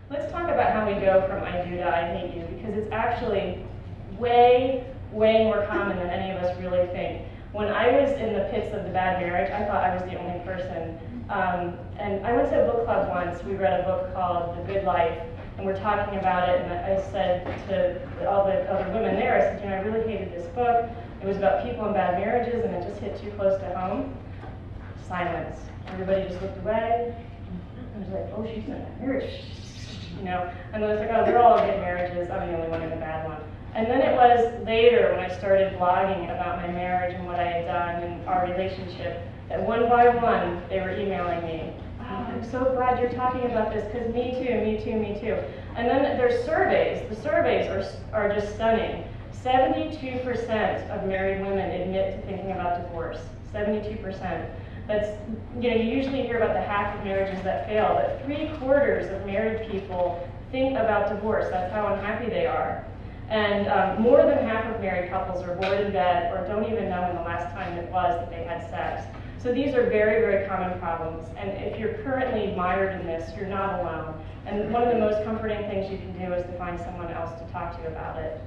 Let's talk about how we go from I do to I hate you, because it's actually way, way more common than any of us really think. When I was in the pits of the bad marriage, I thought I was the only person. And I went to a book club once. We read a book called The Good Life, and we're talking about it, and I said to all the other women there, I said, you know, I really hated this book. It was about people in bad marriages, and it just hit too close to home. Silence. Everybody just looked away. I was like, oh, she's in a marriage. You know, and then I was like, oh, they're all good marriages. I'm the only one in a bad one. And then it was later when I started blogging about my marriage and what I had done and our relationship that one by one they were emailing me. Oh, I'm so glad you're talking about this because me too, me too, me too. And then there's surveys. The surveys are just stunning. 72% of married women admit to thinking about divorce. 72%. That's, you know, you usually hear about the half of marriages that fail, but 3/4 of married people think about divorce. That's how unhappy they are. And more than half of married couples are bored in bed or don't even know when the last time it was that they had sex. So these are very, very common problems. And if you're currently mired in this, you're not alone. And one of the most comforting things you can do is to find someone else to talk to about it.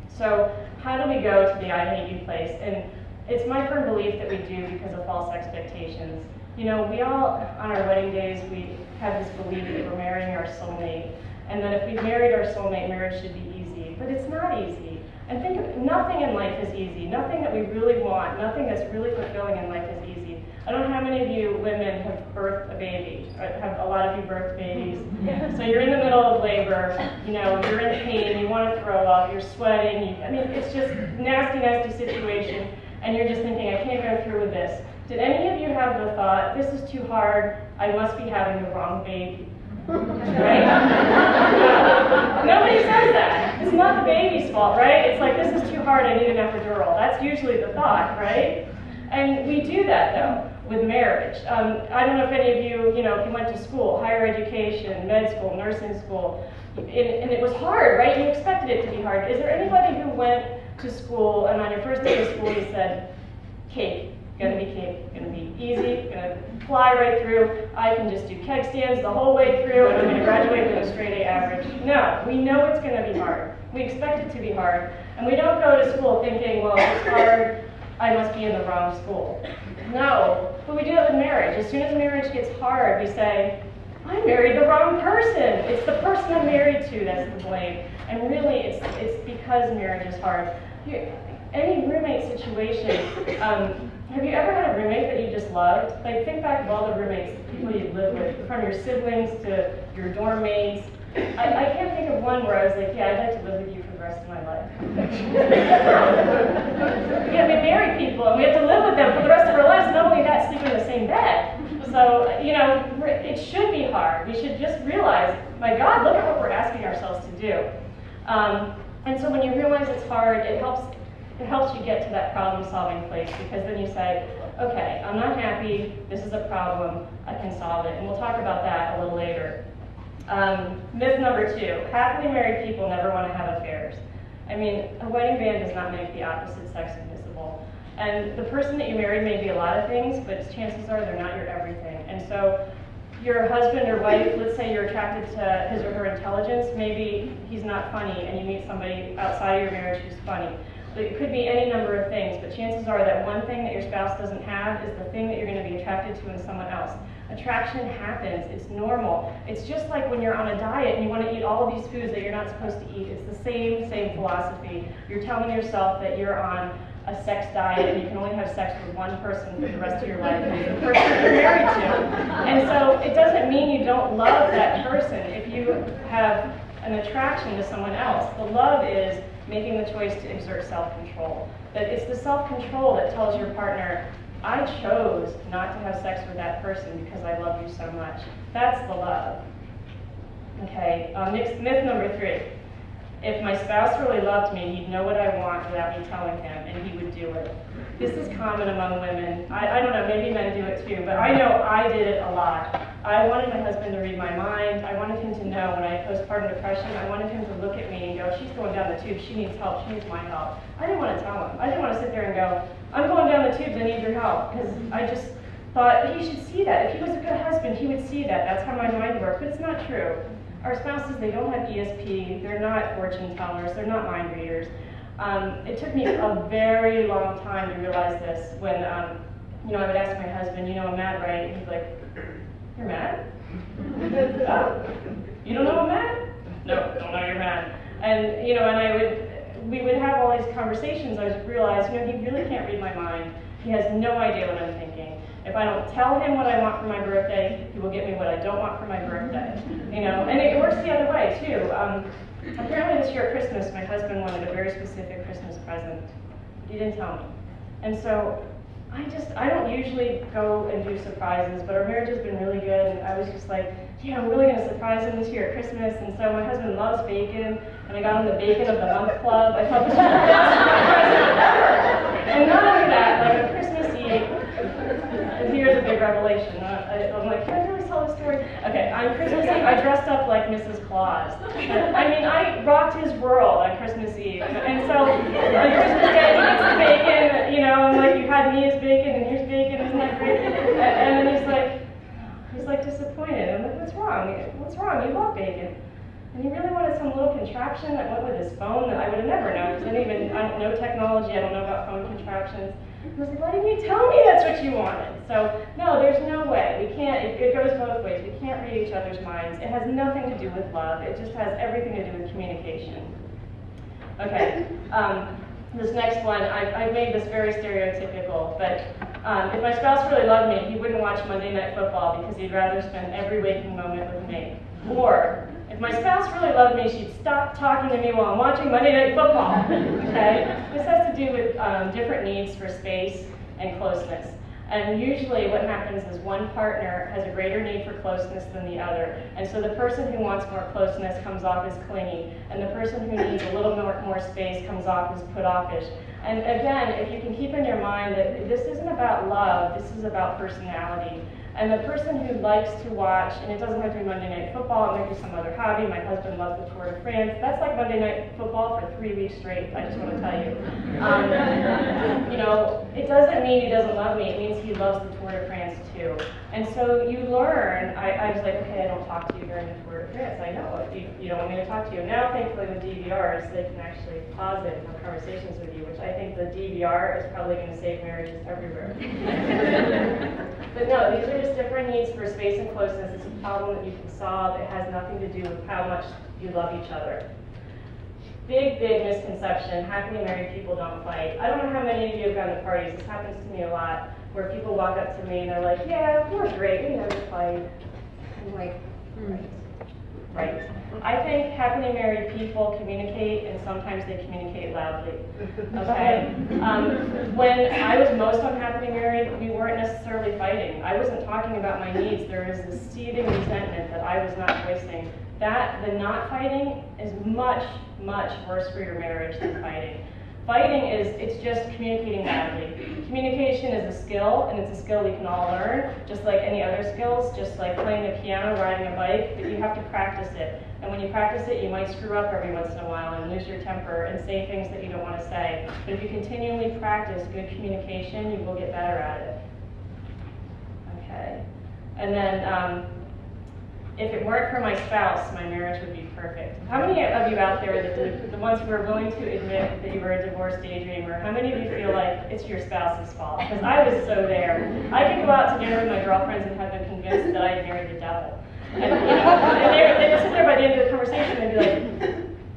So how do we go to the I hate you place? And it's my firm belief that we do because of false expectations. You know, we all, on our wedding days, we have this belief that we're marrying our soulmate, and that if we've married our soulmate, marriage should be easy. But it's not easy. And think of nothing in life is easy. Nothing that we really want, nothing that's really fulfilling in life is easy. I don't know how many of you women have birthed a baby, or have a lot of you birthed babies. So you're in the middle of labor, you know, you're in pain, you want to throw up, you're sweating. I mean, it's just nasty, nasty situation. And you're just thinking, I can't go through with this. Did any of you have the thought, this is too hard, I must be having the wrong baby? Right? Nobody says that. It's not the baby's fault, right? It's like, this is too hard, I need an epidural. That's usually the thought, right? And we do that, though, with marriage. I don't know if any of you, you know, if you went to school, higher education, med school, nursing school, and it was hard, right? You expected it to be hard. Is there anybody who went to school and on your first day of school you said, cake, gonna be cake, gonna be easy, gonna fly right through, I can just do keg stands the whole way through and I'm gonna graduate with a straight A average? No, we know it's gonna be hard. We expect it to be hard. And we don't go to school thinking, well, if it's hard, I must be in the wrong school. No, but we do it with marriage. As soon as marriage gets hard, we say, I married the wrong person. It's the person I'm married to that's the blame. And really, it's because marriage is hard. Any roommate situation, have you ever had a roommate that you just loved? Like, think back of all the roommates, people you've lived with, from your siblings to your dorm mates. I can't think of one where I was like, yeah, I'd like to live with you for the rest of my life. Yeah, we married people, and we have to live with them for the rest of our lives. Not only that, sleep in the same bed. So, you know, it should be hard. We should just realize, my God, look at what we're asking ourselves to do. And so when you realize it's hard, it helps you get to that problem-solving place, because then you say, okay, I'm not happy, this is a problem, I can solve it. And we'll talk about that a little later. Myth number 2, happily married people never want to have affairs. I mean, a wedding band does not make the opposite sex admissible. And the person that you married may be a lot of things, but chances are they're not your everything. And so your husband or wife, let's say you're attracted to his or her intelligence, maybe he's not funny and you meet somebody outside of your marriage who's funny. It could be any number of things, but chances are that one thing that your spouse doesn't have is the thing that you're going to be attracted to in someone else. Attraction happens, it's normal. It's just like when you're on a diet and you want to eat all of these foods that you're not supposed to eat. It's the same philosophy. You're telling yourself that you're on a sex diet and you can only have sex with one person for the rest of your life, and it's the person you're married to. And so it doesn't mean you don't love that person if you have an attraction to someone else. The love is making the choice to exert self-control. That it's the self-control that tells your partner, I chose not to have sex with that person because I love you so much. That's the love. Okay, myth number 3. If my spouse really loved me, he'd know what I want without me telling him, and he would do it. This is common among women. I don't know, maybe men do it too, but I know I did it a lot. I wanted my husband to read my mind. I wanted him to know when I had postpartum depression. I wanted him to look at me and go, she's going down the tubes, she needs help, she needs my help. I didn't want to tell him. I didn't want to sit there and go, I'm going down the tubes, I need your help. Because I just thought he should see that. If he was a good husband, he would see that. That's how my mind works, but it's not true. our spouses, they don't have ESP, they're not fortune tellers, they're not mind readers. It took me a very long time to realize this when, you know, I would ask my husband, you know, I'm mad, right? And he's like, you're mad? Oh, you don't know I'm mad? No, don't know you're mad. And, you know, and we would have all these conversations. I just realized, you know, he really can't read my mind. He has no idea what I'm thinking. If I don't tell him what I want for my birthday, he will get me what I don't want for my birthday. You know, and it works the other way too. Apparently this year at Christmas, my husband wanted a very specific Christmas present. He didn't tell me. And so I don't usually go and do surprises, but our marriage has been really good, and I was just like, yeah, I'm really going to surprise him this year at Christmas. And so my husband loves bacon, and I got him the Bacon of the Month Club. I thought this was the best present ever. And not only that, like on Christmas Eve, and here's a big revelation. I'm like, can I really tell this story? Okay, on Christmas Eve, I dressed up like Mrs. Claus. I mean, I rocked his world on Christmas Eve. And so on Christmas Day, he gets the bacon, you know, and like, you had me as bacon, and here's bacon, isn't that great? And then he's like disappointed. I'm like, what's wrong? What's wrong? You love bacon. And he really wanted some little contraption that went with his phone that I would have never known, because I don't know technology, I don't know about phone contraptions. I was like, why didn't you tell me that's what you wanted? So, no, there's no way. We can't, it goes both ways. We can't read each other's minds. It has nothing to do with love. It just has everything to do with communication. Okay, this next one, I've made this very stereotypical, but if my spouse really loved me, he wouldn't watch Monday Night Football because he'd rather spend every waking moment with me. Or, if my spouse really loved me, she'd stop talking to me while I'm watching Monday Night Football. Okay? This has to do with different needs for space and closeness. And usually what happens is one partner has a greater need for closeness than the other. And so the person who wants more closeness comes off as clingy, and the person who needs a little more space comes off as put-offish. And again, if you can keep in your mind that this isn't about love, this is about personality. And the person who likes to watch, and it doesn't have to be Monday Night Football, it might be some other hobby. My husband loves the Tour de France. That's like Monday Night Football for 3 weeks straight, I just want to tell you. You know, it doesn't mean he doesn't love me, it means he loves the Tour de France too. And so you learn, I was like, okay, I don't talk to you during the Tour de France. I know, you don't want me to talk to you. Now, thankfully, with DVRs, they can actually pause it and have conversations with you, which I think the DVR is probably going to save marriages everywhere. But no, these are just different needs for space and closeness. It's a problem that you can solve. It has nothing to do with how much you love each other. Big, big misconception, happily married people don't fight. I don't know how many of you have gone to parties. This happens to me a lot, where people walk up to me and they're like, yeah, we're great, we never fight. I'm like, right. I think happily married people communicate, and sometimes they communicate loudly. Okay? When I was most unhappily married, we weren't necessarily fighting. I wasn't talking about my needs. There was this seething resentment that I was not voicing. The not fighting is much, much worse for your marriage than fighting. Fighting it's just communicating loudly. Communication is a skill, and it's a skill we can all learn, just like any other skills, just like playing the piano, riding a bike, but you have to practice it. And when you practice it, you might screw up every once in a while and lose your temper and say things that you don't want to say. But if you continually practice good communication, you will get better at it. Okay. And then, if it weren't for my spouse, my marriage would be perfect. How many of you out there, the ones who are willing to admit that you were a divorce daydreamer, how many of you feel like it's your spouse's fault? Because I was so there. I could go out to dinner with my girlfriends and have them convinced that I had married the devil. And, you know, and they would sit there by the end of the conversation and be like,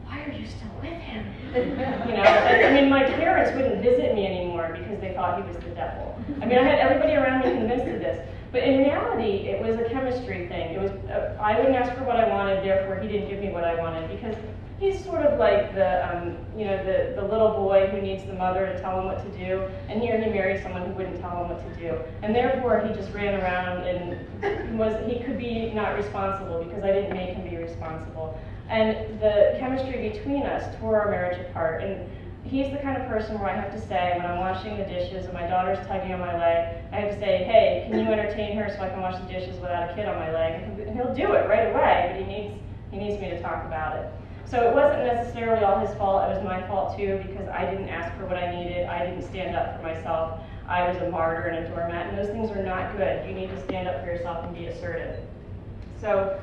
why are you still with him? You know, I mean, my parents wouldn't visit me anymore because they thought he was the devil. I mean, I had everybody around me convinced of this. But in reality, it was a chemistry thing. It was I wouldn't ask for what I wanted, therefore he didn't give me what I wanted, because he's sort of like the you know, the little boy who needs the mother to tell him what to do, and here he married someone who wouldn't tell him what to do, and therefore he just ran around and he could be not responsible because I didn't make him be responsible, and the chemistry between us tore our marriage apart. And he's the kind of person where I have to say, when I'm washing the dishes and my daughter's tugging on my leg, I have to say, hey, can you entertain her so I can wash the dishes without a kid on my leg? And he'll do it right away, but he needs me to talk about it. So it wasn't necessarily all his fault, it was my fault too, because I didn't ask for what I needed, I didn't stand up for myself. I was a martyr and a doormat, and those things are not good. You need to stand up for yourself and be assertive. So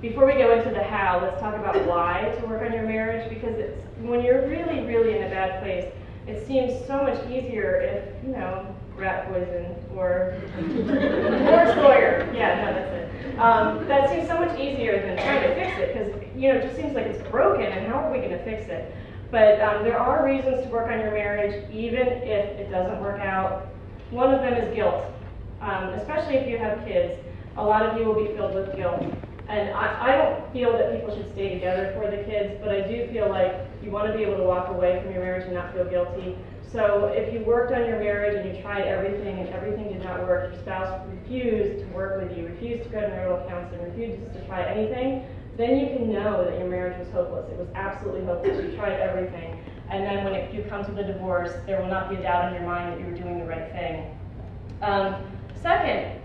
Before we go into the how, let's talk about why to work on your marriage, because when you're really, really in a bad place, it seems so much easier if, you know, rat poison or divorce lawyer. Yeah, no, that's it. That seems so much easier than trying to fix it, because, you know, it just seems like it's broken, and how are we going to fix it? But there are reasons to work on your marriage, even if it doesn't work out. One of them is guilt, especially if you have kids. A lot of you will be filled with guilt. And I don't feel that people should stay together for the kids, but I do feel like you want to be able to walk away from your marriage and not feel guilty. So if you worked on your marriage and you tried everything and everything did not work, your spouse refused to work with you, refused to go to marital counseling, refused to try anything, then you can know that your marriage was hopeless. It was absolutely hopeless. You tried everything. And then when you come to the divorce, there will not be a doubt in your mind that you were doing the right thing. Second,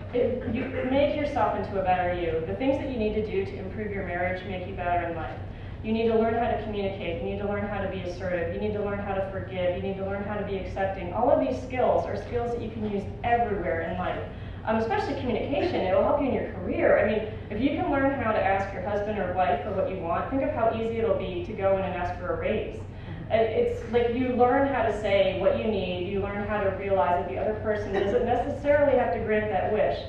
you make yourself into a better you. The things that you need to do to improve your marriage make you better in life. You need to learn how to communicate. You need to learn how to be assertive. You need to learn how to forgive. You need to learn how to be accepting. All of these skills are skills that you can use everywhere in life. Especially communication. It will help you in your career. I mean, if you can learn how to ask your husband or wife for what you want, think of how easy it'll be to go in and ask for a raise. It's like you learn how to say what you need. You learn how to realize that the other person doesn't necessarily have to grant that wish.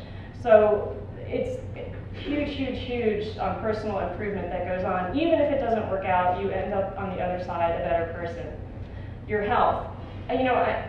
So it's huge, huge, huge personal improvement that goes on. Even if it doesn't work out, you end up on the other side a better person. Your health. And, you know,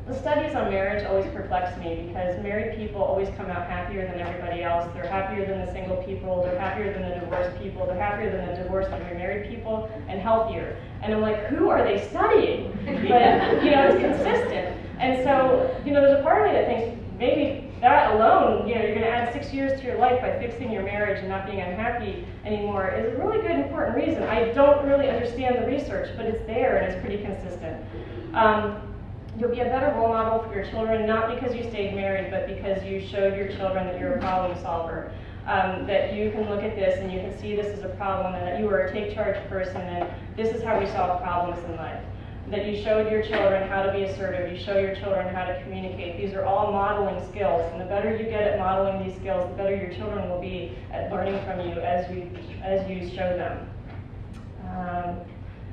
the studies on marriage always perplex me, because married people always come out happier than everybody else. They're happier than the single people. They're happier than the divorced people. They're happier than the divorced and remarried people, and healthier. And I'm like, who are they studying? But, you know, it's consistent. And so, you know, there's a part of me that thinks maybe that alone, you know, you're going to add 6 years to your life by fixing your marriage and not being unhappy anymore is a really good, important reason. I don't really understand the research, but it's there and it's pretty consistent. You'll be a better role model for your children, not because you stayed married, but because you showed your children that you're a problem solver. That you can look at this and you can see this as a problem, and that you are a take-charge person, and this is how we solve problems in life. That you showed your children how to be assertive, you show your children how to communicate. These are all modeling skills, and the better you get at modeling these skills, the better your children will be at learning from you as you show them.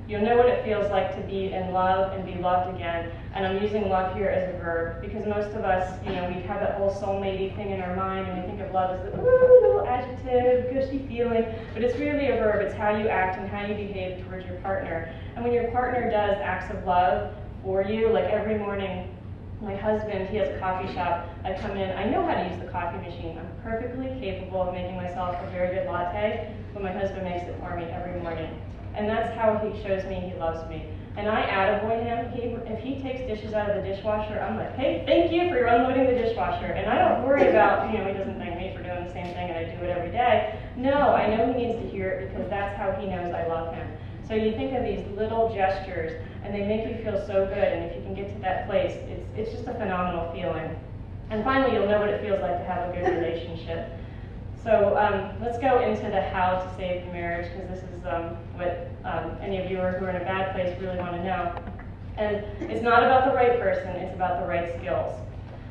You'll know what it feels like to be in love and be loved again. And I'm using love here as a verb, because most of us, you know, we have that whole soulmate-y thing in our mind, and we think of love as the little adjective, gushy feeling, but it's really a verb. It's how you act and how you behave towards your partner. And when your partner does acts of love for you, like every morning, my husband, he has a coffee shop. I come in, I know how to use the coffee machine. I'm perfectly capable of making myself a very good latte, but my husband makes it for me every morning. And that's how he shows me he loves me. And I attaboy him. If he takes dishes out of the dishwasher, I'm like, hey, thank you for unloading the dishwasher. And I don't worry about, you know, he doesn't thank me for doing the same thing and I do it every day. No, I know he needs to hear it, because that's how he knows I love him. So you think of these little gestures, and they make you feel so good. And if you can get to that place, it's just a phenomenal feeling. And finally, you'll know what it feels like to have a good relationship. So let's go into the how to save the marriage, because this is what any of you who are in a bad place really want to know. And it's not about the right person, it's about the right skills.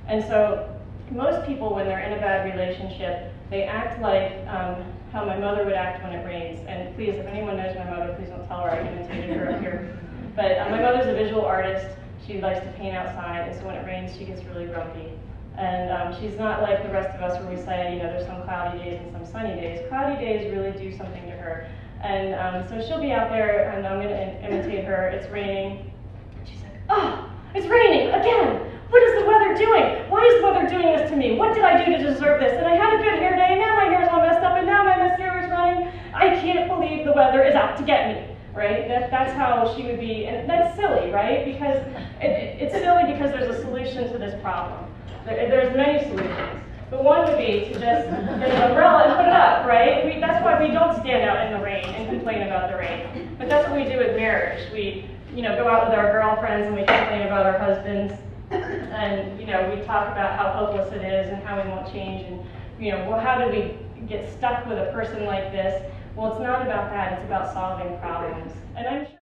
And so most people, when they're in a bad relationship, they act like how my mother would act when it rains. And please, if anyone knows my mother, please don't tell her I imitated her up here. But my mother's a visual artist. She likes to paint outside, and so when it rains, she gets really grumpy. And she's not like the rest of us, where we say, you know, there's some cloudy days and some sunny days. Cloudy days really do something to her. And so she'll be out there, and I'm going to imitate her. It's raining. And she's like, oh, it's raining again. What is the weather doing? Why is the weather doing this to me? What did I do to deserve this? And I had a good hair day, and now my hair's all messed up, and now my mascara is running. I can't believe the weather is out to get me. Right? That's how she would be. And that's silly, right? Because it's silly because there's a solution to this problem. There's many solutions, but one would be to just get an umbrella and put it up, right? That's why we don't stand out in the rain and complain about the rain. But that's what we do with marriage. We, you know, go out with our girlfriends and we complain about our husbands, and, you know, we talk about how hopeless it is and how we won't change, and, you know, well, how do we get stuck with a person like this? Well, it's not about that. It's about solving problems. And I'm sure